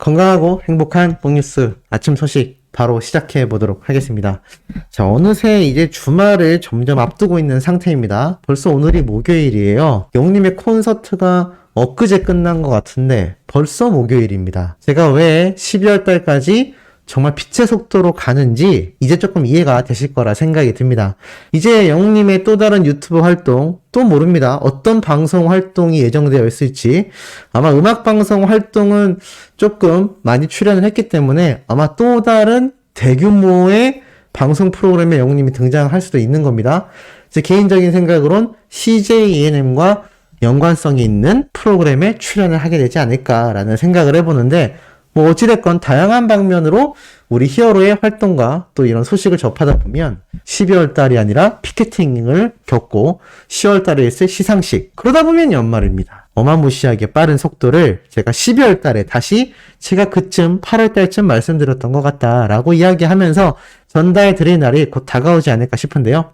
건강하고 행복한 뽕뉴스 아침 소식 바로 시작해 보도록 하겠습니다. 자, 어느새 이제 주말을 점점 앞두고 있는 상태입니다. 벌써 오늘이 목요일이에요. 영님의 콘서트가 엊그제 끝난 것 같은데 벌써 목요일입니다. 제가 왜 12월 달까지 정말 빛의 속도로 가는지 이제 조금 이해가 되실 거라 생각이 듭니다. 이제 영님의 또 다른 유튜브 활동 또 모릅니다. 어떤 방송 활동이 예정되어 있을지. 아마 음악방송 활동은 조금 많이 출연을 했기 때문에 아마 또 다른 대규모의 방송 프로그램에 영님이 등장할 수도 있는 겁니다. 제 개인적인 생각으론 CJ ENM과 연관성이 있는 프로그램에 출연을 하게 되지 않을까라는 생각을 해보는데, 뭐 어찌됐건 다양한 방면으로 우리 히어로의 활동과 또 이런 소식을 접하다 보면 12월 달이 아니라 피켓팅을 겪고 10월 달에 있을 시상식, 그러다 보면 연말입니다. 어마무시하게 빠른 속도를 제가 12월 달에 다시 제가 그쯤 8월 달쯤 말씀드렸던 것 같다라고 이야기하면서 전달 드릴 날이 곧 다가오지 않을까 싶은데요.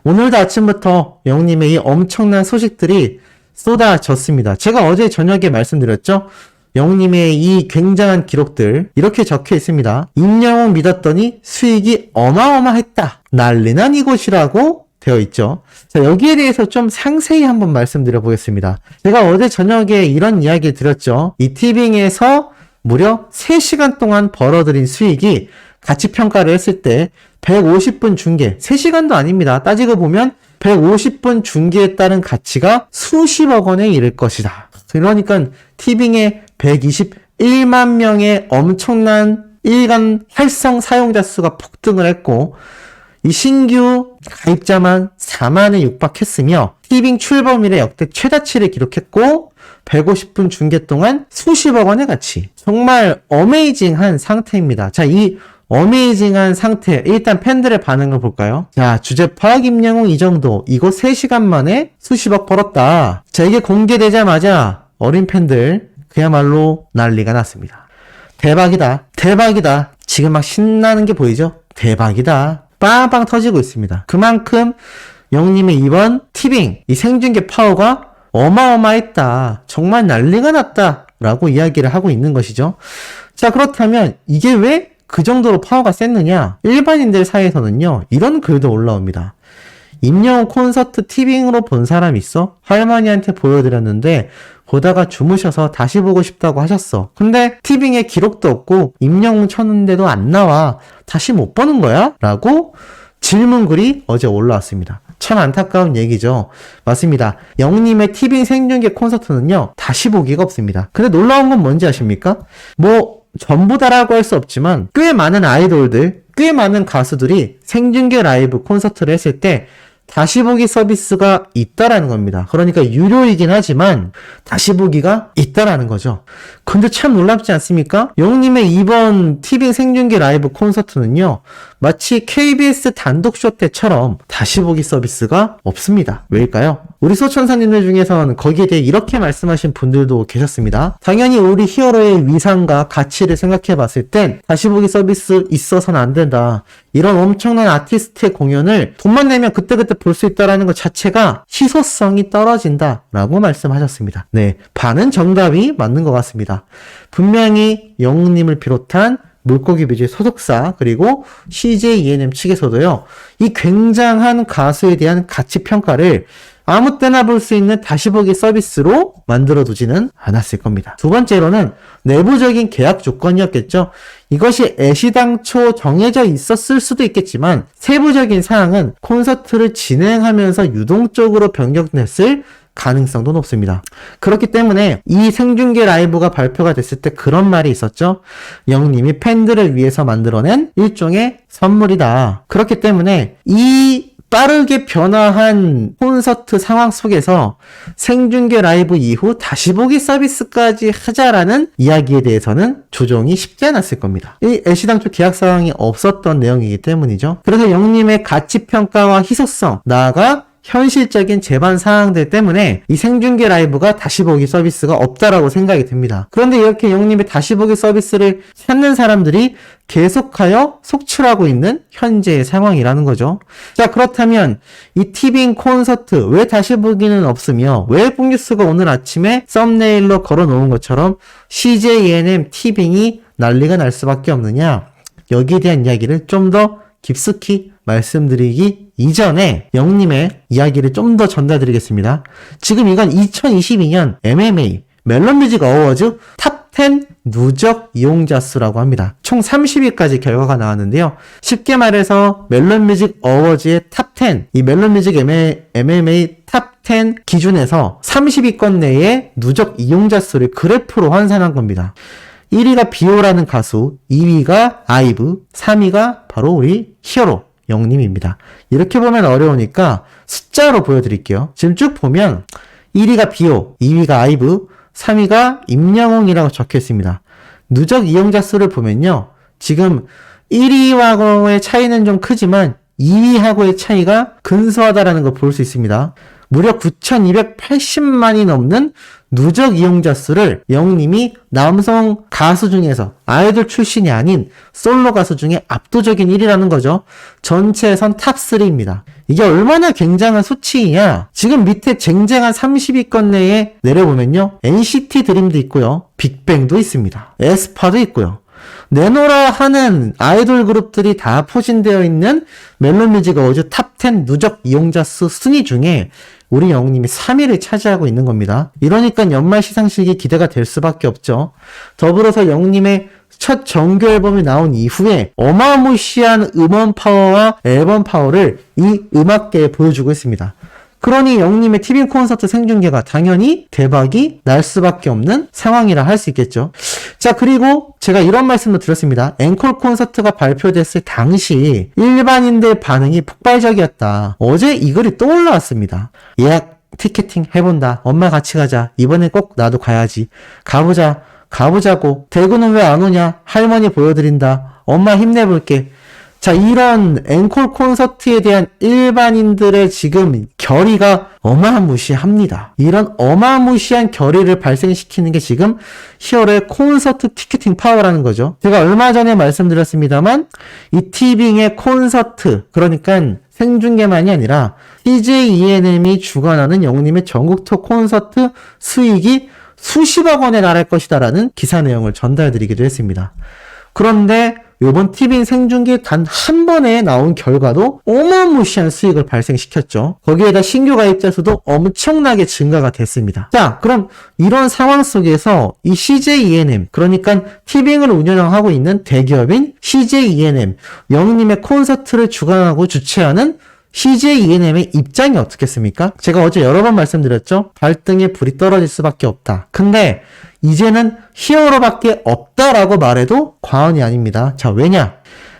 오늘도 아침부터 영님의 이 엄청난 소식들이 쏟아졌습니다. 제가 어제 저녁에 말씀드렸죠. 영님의 이 굉장한 기록들 이렇게 적혀 있습니다. 임영웅 믿었더니 수익이 어마어마했다. 난리난 이곳이라고 되어 있죠. 자, 여기에 대해서 좀 상세히 한번 말씀드려 보겠습니다. 제가 어제 저녁에 이런 이야기 드렸죠. 이 티빙에서 무려 3시간 동안 벌어들인 수익이 가치 평가를 했을 때 150분 중계, 3시간도 아닙니다. 따지고 보면 150분 중계에 따른 가치가 수십억 원에 이를 것이다. 그러니까 티빙의 121만 명의 엄청난 일간 활성 사용자 수가 폭등을 했고, 이 신규 가입자만 4만에 육박했으며 티빙 출범 이래 역대 최다치를 기록했고 150분 중계 동안 수십억 원의 가치. 정말 어메이징한 상태입니다. 자, 이 어메이징한 상태, 일단 팬들의 반응을 볼까요? 자, 주제 파악 임영웅 이 정도, 이거 3시간 만에 수십억 벌었다. 자, 이게 공개되자마자 어린 팬들 그야말로 난리가 났습니다. 대박이다. 대박이다. 지금 막 신나는 게 보이죠? 대박이다. 빵빵 터지고 있습니다. 그만큼 영님의 이번 티빙, 이 생중계 파워가 어마어마했다. 정말 난리가 났다. 라고 이야기를 하고 있는 것이죠. 자, 그렇다면 이게 왜 그 정도로 파워가 셌느냐? 일반인들 사이에서는요, 이런 글도 올라옵니다. 임영웅 콘서트 티빙으로 본 사람 있어? 할머니한테 보여드렸는데 보다가 주무셔서 다시 보고 싶다고 하셨어. 근데 티빙에 기록도 없고 임영웅 쳤는데도 안 나와. 다시 못 보는 거야? 라고 질문글이 어제 올라왔습니다. 참 안타까운 얘기죠. 맞습니다. 영님의 티빙 생중계 콘서트는요, 다시 보기가 없습니다. 근데 놀라운 건 뭔지 아십니까? 뭐 전부 다라고 할 수 없지만 꽤 많은 아이돌들, 꽤 많은 가수들이 생중계 라이브 콘서트를 했을 때 다시 보기 서비스가 있다라는 겁니다. 그러니까 유료이긴 하지만 다시 보기가 있다라는 거죠. 근데 참 놀랍지 않습니까? 영님의 이번 티빙 생중계 라이브 콘서트는요, 마치 KBS 단독쇼 때처럼 다시 보기 서비스가 없습니다. 왜일까요? 우리 소천사님들 중에서는 거기에 대해 이렇게 말씀하신 분들도 계셨습니다. 당연히 우리 히어로의 위상과 가치를 생각해 봤을 땐 다시 보기 서비스 있어서는 안 된다. 이런 엄청난 아티스트의 공연을 돈만 내면 그때그때 볼 수 있다는 것 자체가 희소성이 떨어진다 라고 말씀하셨습니다. 네, 반은 정답이 맞는 것 같습니다. 분명히 영웅님을 비롯한 물고기 뮤직 소속사 그리고 CJ ENM 측에서도요, 이 굉장한 가수에 대한 가치 평가를 아무 때나 볼 수 있는 다시 보기 서비스로 만들어두지는 않았을 겁니다. 두 번째로는 내부적인 계약 조건이었겠죠. 이것이 애시당초 정해져 있었을 수도 있겠지만 세부적인 사항은 콘서트를 진행하면서 유동적으로 변경됐을 가능성도 높습니다. 그렇기 때문에 이 생중계 라이브가 발표가 됐을 때 그런 말이 있었죠. 영님이 팬들을 위해서 만들어낸 일종의 선물이다. 그렇기 때문에 이 빠르게 변화한 콘서트 상황 속에서 생중계 라이브 이후 다시 보기 서비스까지 하자라는 이야기에 대해서는 조정이 쉽지 않았을 겁니다. 이 애시당초 계약 사항이 없었던 내용이기 때문이죠. 그래서 영님의 가치 평가와 희소성, 나아가 현실적인 제반 사항들 때문에 이 생중계 라이브가 다시 보기 서비스가 없다라고 생각이 듭니다. 그런데 이렇게 영님의 다시 보기 서비스를 찾는 사람들이 계속하여 속출하고 있는 현재의 상황이라는 거죠. 자, 그렇다면 이 티빙 콘서트 왜 다시 보기는 없으며 왜 뽕뉴스가 오늘 아침에 썸네일로 걸어놓은 것처럼 CJ ENM 티빙이 난리가 날 수밖에 없느냐? 여기에 대한 이야기를 좀 더 깊숙이 말씀드리기 이전에 영님의 이야기를 좀 더 전달드리겠습니다. 지금 이건 2022년 MMA 멜론뮤직 어워즈 탑10 누적 이용자 수라고 합니다. 총 30위까지 결과가 나왔는데요. 쉽게 말해서 멜론뮤직 어워즈의 탑10, 이 멜론뮤직 MMA 탑10 기준에서 30위권 내에 누적 이용자 수를 그래프로 환산한 겁니다. 1위가 비오라는 가수, 2위가 아이브, 3위가 바로 우리 히어로 영님입니다. 이렇게 보면 어려우니까 숫자로 보여드릴게요. 지금 쭉 보면 1위가 비오, 2위가 아이브, 3위가 임영웅이라고 적혀 있습니다. 누적 이용자 수를 보면요. 지금 1위하고의 차이는 좀 크지만 2위하고의 차이가 근소하다라는 걸 볼 수 있습니다. 무려 9,280만이 넘는 누적 이용자 수를 영님이 남성 가수 중에서 아이돌 출신이 아닌 솔로 가수 중에 압도적인 1위라는 거죠. 전체에선 탑3입니다. 이게 얼마나 굉장한 수치이냐. 지금 밑에 쟁쟁한 30위권 내에 내려보면요. NCT 드림도 있고요. 빅뱅도 있습니다. 에스파도 있고요. 내노라 하는 아이돌 그룹들이 다 포진되어 있는 멜론뮤직 어워즈 탑10 누적 이용자 수 순위 중에 우리 영웅님이 3위를 차지하고 있는 겁니다. 이러니까 연말 시상식이 기대가 될 수밖에 없죠. 더불어서 영웅님의 첫 정규 앨범이 나온 이후에 어마무시한 음원 파워와 앨범 파워를 이 음악계에 보여주고 있습니다. 그러니 영웅님의 티빙 콘서트 생중계가 당연히 대박이 날 수밖에 없는 상황이라 할 수 있겠죠. 자, 그리고 제가 이런 말씀도 드렸습니다. 앵콜 콘서트가 발표됐을 당시 일반인들 반응이 폭발적이었다. 어제 이 글이 또 올라왔습니다. 예약 티켓팅 해본다. 엄마 같이 가자. 이번에 꼭 나도 가야지. 가보자고. 대구는 왜 안 오냐? 할머니 보여드린다. 엄마 힘내볼게. 자, 이런 앵콜 콘서트에 대한 일반인들의 지금 결의가 어마무시합니다. 이런 어마무시한 결의를 발생시키는 게 지금 히어로의 콘서트 티켓팅 파워라는 거죠. 제가 얼마 전에 말씀드렸습니다만 이 티빙의 콘서트, 그러니까 생중계만이 아니라 CJ ENM이 주관하는 영웅님의 전국 투어 콘서트 수익이 수십억 원에 달할 것이다라는 기사 내용을 전달드리기도 했습니다. 그런데 이번 티빙 생중계 단 한 번에 나온 결과도 어마무시한 수익을 발생시켰죠. 거기에다 신규 가입자 수도 엄청나게 증가가 됐습니다. 자, 그럼 이런 상황 속에서 이 CJ ENM, 그러니까 티빙을 운영하고 있는 대기업인 CJ ENM, 영웅님의 콘서트를 주관하고 주최하는 CJ ENM의 입장이 어떻겠습니까? 제가 어제 여러 번 말씀드렸죠? 발등에 불이 떨어질 수밖에 없다. 근데 이제는 히어로밖에 없다라고 말해도 과언이 아닙니다. 자, 왜냐?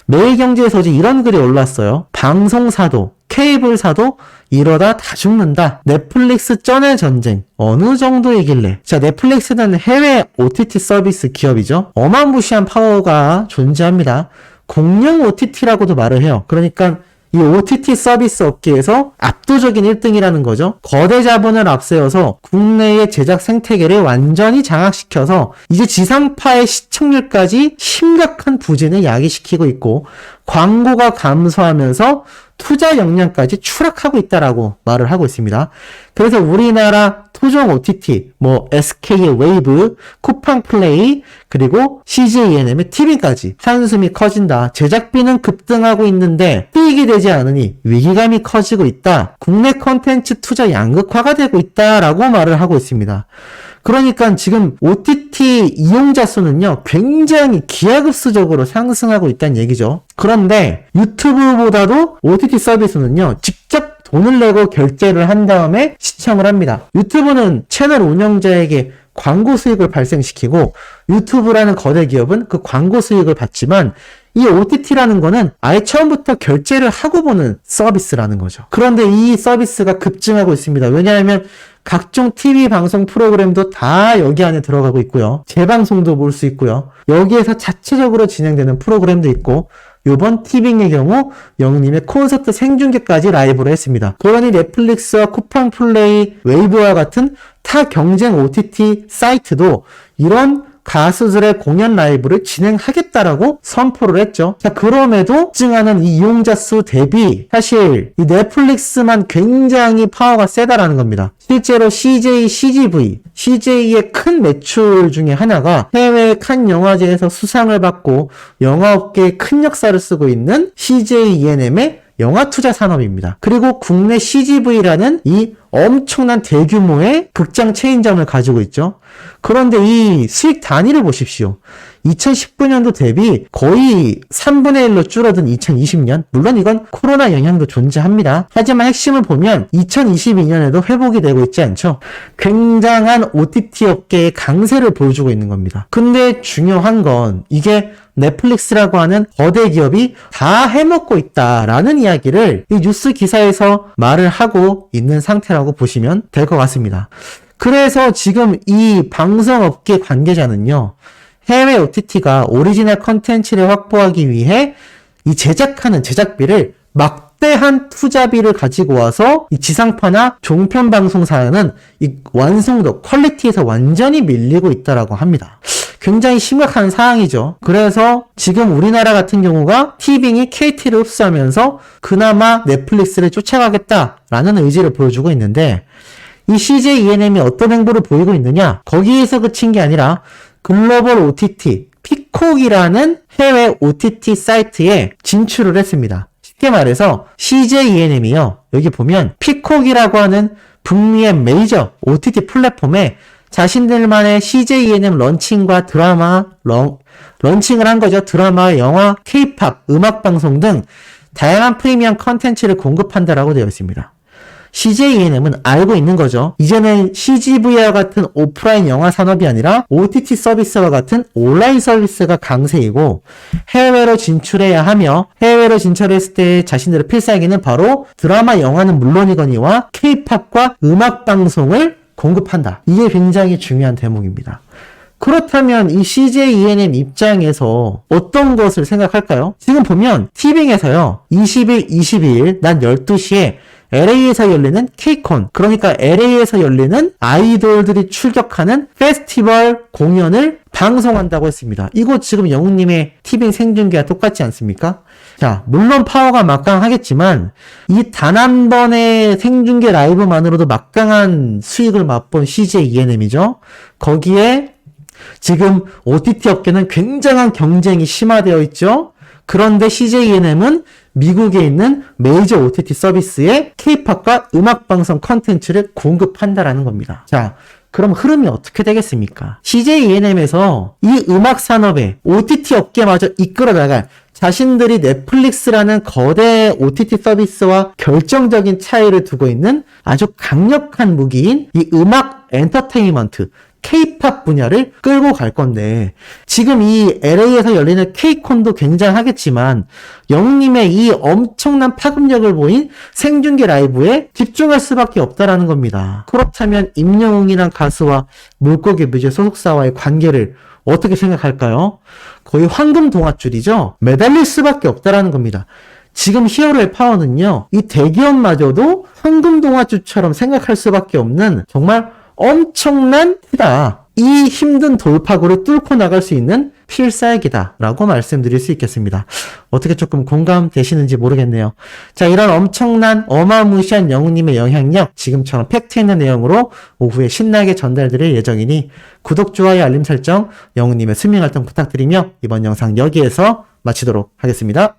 매일경제에서 어제 이런 글이 올랐어요. 방송사도, 케이블사도 이러다 다 죽는다. 넷플릭스 쩐의 전쟁. 어느 정도이길래? 자, 넷플릭스는 해외 OTT 서비스 기업이죠. 어마무시한 파워가 존재합니다. 공룡 OTT라고도 말을 해요. 그러니까 이 OTT 서비스 업계에서 압도적인 1등이라는 거죠. 거대 자본을 앞세워서 국내의 제작 생태계를 완전히 장악시켜서 이제 지상파의 시청률까지 심각한 부진을 야기시키고 있고 광고가 감소하면서 투자 역량까지 추락하고 있다라고 말을 하고 있습니다. 그래서 우리나라 토종 OTT, SK의 웨이브, 쿠팡 플레이, 그리고 CJ ENM의 TV까지 한숨이 커진다. 제작비는 급등하고 있는데 수익이 되지 않으니 위기감이 커지고 있다. 국내 컨텐츠 투자 양극화가 되고 있다라고 말을 하고 있습니다. 그러니까 지금 OTT 이용자 수는요, 굉장히 기하급수적으로 상승하고 있다는 얘기죠. 그런데 유튜브보다도 OTT 서비스는요, 직접 돈을 내고 결제를 한 다음에 시청을 합니다. 유튜브는 채널 운영자에게 광고 수익을 발생시키고 유튜브라는 거대 기업은 그 광고 수익을 받지만 이 OTT라는 거는 아예 처음부터 결제를 하고 보는 서비스라는 거죠. 그런데 이 서비스가 급증하고 있습니다. 왜냐하면 각종 TV 방송 프로그램도 다 여기 안에 들어가고 있고요. 재방송도 볼 수 있고요. 여기에서 자체적으로 진행되는 프로그램도 있고 요번 티빙의 경우 영님의 콘서트 생중계까지 라이브로 했습니다. 그러니 넷플릭스와 쿠팡 플레이, 웨이브와 같은 타 경쟁 OTT 사이트도 이런 가수들의 공연 라이브를 진행하겠다라고 선포를 했죠. 자, 그럼에도 증하는 이 이용자 수 대비 사실 이 넷플릭스만 굉장히 파워가 세다라는 겁니다. 실제로 CJ, CGV, CJ의 큰 매출 중에 하나가 해외 칸 영화제에서 수상을 받고 영화업계에 큰 역사를 쓰고 있는 CJ ENM의 영화 투자 산업입니다. 그리고 국내 CGV라는 이 엄청난 대규모의 극장 체인점을 가지고 있죠. 그런데 이 수익 단위를 보십시오. 2019년도 대비 거의 3분의 1로 줄어든 2020년. 물론 이건 코로나 영향도 존재합니다. 하지만 핵심을 보면 2022년에도 회복이 되고 있지 않죠. 굉장한 OTT 업계의 강세를 보여주고 있는 겁니다. 근데 중요한 건 이게 넷플릭스라고 하는 거대 기업이 다 해먹고 있다라는 이야기를 이 뉴스 기사에서 말을 하고 있는 상태라고 보시면 될 것 같습니다. 그래서 지금 이 방송업계 관계자는요, 해외 OTT가 오리지널 컨텐츠를 확보하기 위해 이 제작하는 제작비를 막대한 투자비를 가지고 와서 이 지상파나 종편 방송사는 이 완성도, 퀄리티에서 완전히 밀리고 있다라고 합니다. 굉장히 심각한 상황이죠. 그래서 지금 우리나라 같은 경우가 티빙이 KT를 흡수하면서 그나마 넷플릭스를 쫓아가겠다라는 의지를 보여주고 있는데, 이 CJ ENM이 어떤 행보를 보이고 있느냐? 거기에서 그친 게 아니라 글로벌 OTT, 피콕이라는 해외 OTT 사이트에 진출을 했습니다. 쉽게 말해서 CJ ENM이요. 여기 보면 피콕이라고 하는 북미의 메이저 OTT 플랫폼에 자신들만의 CJ ENM 런칭과 드라마 런칭을 한 거죠. 드라마, 영화, K-팝, 음악방송 등 다양한 프리미엄 컨텐츠를 공급한다라고 되어 있습니다. CJ ENM은 알고 있는 거죠. 이제는 CGV와 같은 오프라인 영화 산업이 아니라 OTT 서비스와 같은 온라인 서비스가 강세이고 해외로 진출해야 하며, 해외로 진출했을 때 자신들의 필살기는 바로 드라마, 영화는 물론이거니와 K-팝과 음악방송을 공급한다. 이게 굉장히 중요한 대목입니다. 그렇다면 이 CJ ENM 입장에서 어떤 것을 생각할까요? 지금 보면 티빙에서요, 20일, 22일 낮 12시에 LA에서 열리는 K-콘, 그러니까 LA에서 열리는 아이돌들이 출격하는 페스티벌 공연을 방송한다고 했습니다. 이거 지금 영웅님의 티빙 생중계와 똑같지 않습니까? 자, 물론 파워가 막강하겠지만 이 단 한 번의 생중계 라이브만으로도 막강한 수익을 맛본 CJ ENM이죠. 거기에 지금 OTT 업계는 굉장한 경쟁이 심화되어 있죠. 그런데 CJ ENM은 미국에 있는 메이저 OTT 서비스에 K-팝과 음악방송 컨텐츠를 공급한다라는 겁니다. 자, 그럼 흐름이 어떻게 되겠습니까? CJ ENM에서 이 음악 산업에 OTT 업계마저 이끌어 나갈 자신들이 넷플릭스라는 거대 OTT 서비스와 결정적인 차이를 두고 있는 아주 강력한 무기인 이 음악 엔터테인먼트, K-팝 분야를 끌고 갈 건데, 지금 이 LA에서 열리는 K-콘도 굉장하겠지만 영님의 이 엄청난 파급력을 보인 생중계 라이브에 집중할 수밖에 없다라는 겁니다. 그렇다면 임영웅이란 가수와 물고기 뮤직 소속사와의 관계를 어떻게 생각할까요? 거의 황금 동아줄이죠. 매달릴 수밖에 없다라는 겁니다. 지금 히어로의 파워는요, 이 대기업마저도 황금 동아줄처럼 생각할 수밖에 없는 정말 엄청난 크다. 이 힘든 돌파구를 뚫고 나갈 수 있는 필살기다 라고 말씀드릴 수 있겠습니다. 어떻게 조금 공감되시는지 모르겠네요. 자, 이런 엄청난 어마무시한 영웅님의 영향력, 지금처럼 팩트 있는 내용으로 오후에 신나게 전달드릴 예정이니 구독, 좋아요, 알림 설정, 영웅님의 스밍 활동 부탁드리며 이번 영상 여기에서 마치도록 하겠습니다.